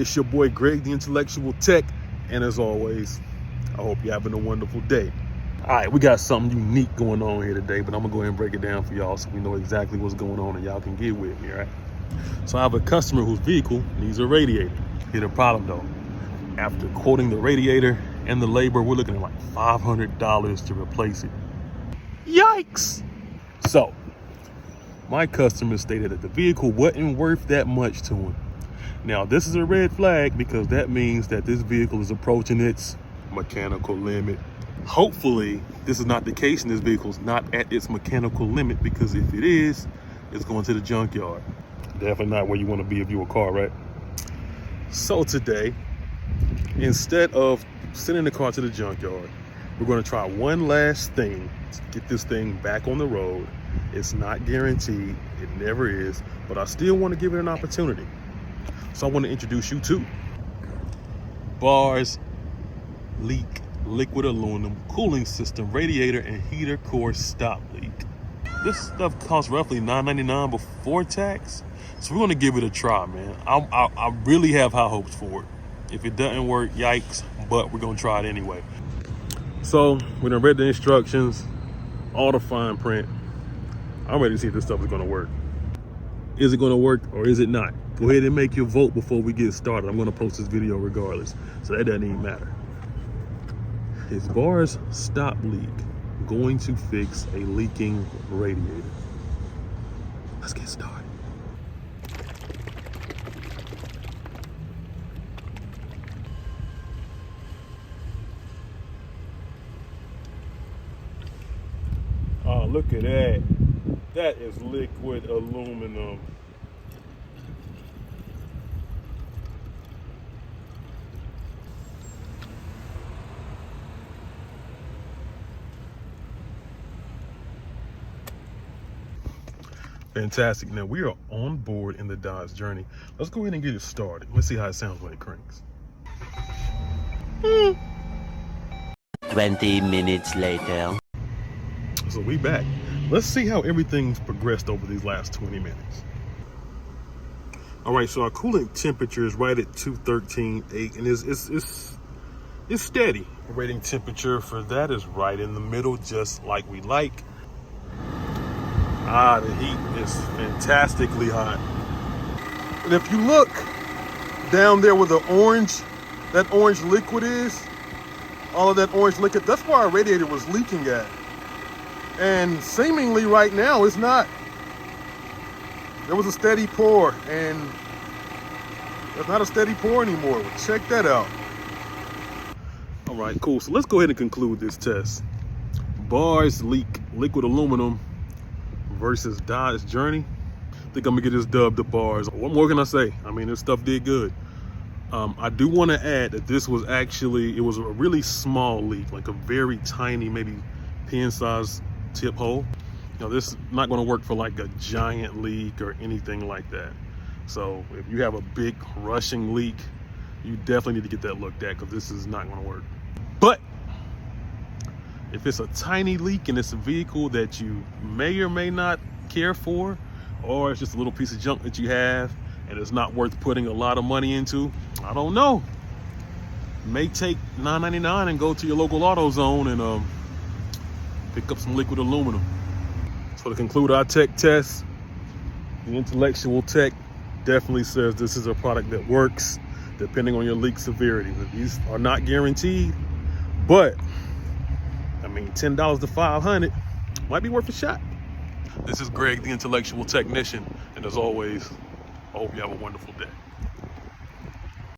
It's your boy Greg, the Intellectual Tech, and as always, I hope you're having a wonderful day. All right, we got something unique going on here today, but I'm gonna go ahead and break it down for y'all so we know exactly what's going on and y'all can get with me, all right? So I have a customer whose vehicle needs a radiator. Here's the problem though. After quoting the radiator and the labor, we're looking at like $500 to replace it. Yikes! So, my customer stated that the vehicle wasn't worth that much to him. Now, this is a red flag because that means that this vehicle is approaching its mechanical limit. Hopefully, this is not the case and this vehicle is not at its mechanical limit, because if it is, it's going to the junkyard. Definitely not where you want to be if you're a car, right? So today, instead of sending the car to the junkyard, we're going to try one last thing to get this thing back on the road. It's not guaranteed, it never is, but I still want to give it an opportunity. So I want to introduce you to Bars Leak Liquid Aluminum Cooling System Radiator and Heater Core Stop Leak. This stuff costs roughly $9.99 before tax, so we're going to give it a try, man. I really have high hopes for it. If it doesn't work, yikes, but we're going to try it anyway. So we done read the instructions, all the fine print. I'm ready to see if this stuff is going to work. Is it going to work or is it not? Go ahead and make your vote before we get started. I'm going to post this video regardless, so that doesn't even matter. Is Bars Stop Leak going to fix a leaking radiator? Let's get started. Oh, look at that. That is liquid aluminum. Fantastic. Now we are on board in the Dodge journey. Let's go ahead and get it started. Let's see how it sounds when it cranks. 20 minutes later. So we back. Let's see how everything's progressed over these last 20 minutes. All right, so our coolant temperature is right at 213.8, and it's steady. The rating temperature for that is right in the middle, just like we like. The heat is fantastically hot. And if you look down there where the that orange liquid is, all of that orange liquid, that's where our radiator was leaking at. And seemingly right now it's not. There was a steady pour, and there's not a steady pour anymore. Well, check that out. All right, cool. So let's go ahead and conclude this test. Bars Leak Liquid Aluminum versus Dodge Journey. I think I'm gonna get this dub to Bars. What more can I say? I mean, this stuff did good. I do want to add that this was actually, it was a really small leak, like a very tiny, maybe pin-sized tip hole. You know, this is not going to work for like a giant leak or anything like that. So if you have a big rushing leak, you definitely need to get that looked at, because this is not going to work. But if it's a tiny leak and it's a vehicle that you may or may not care for, or it's just a little piece of junk that you have and it's not worth putting a lot of money into, I don't know. You may take $9.99 and go to your local AutoZone and pick up some liquid aluminum. So to conclude our tech test, the Intellectual Tech definitely says this is a product that works depending on your leak severity. These are not guaranteed, but I mean, $10 to $500 might be worth a shot. This is Greg, the Intellectual Technician, and as always, I hope you have a wonderful day.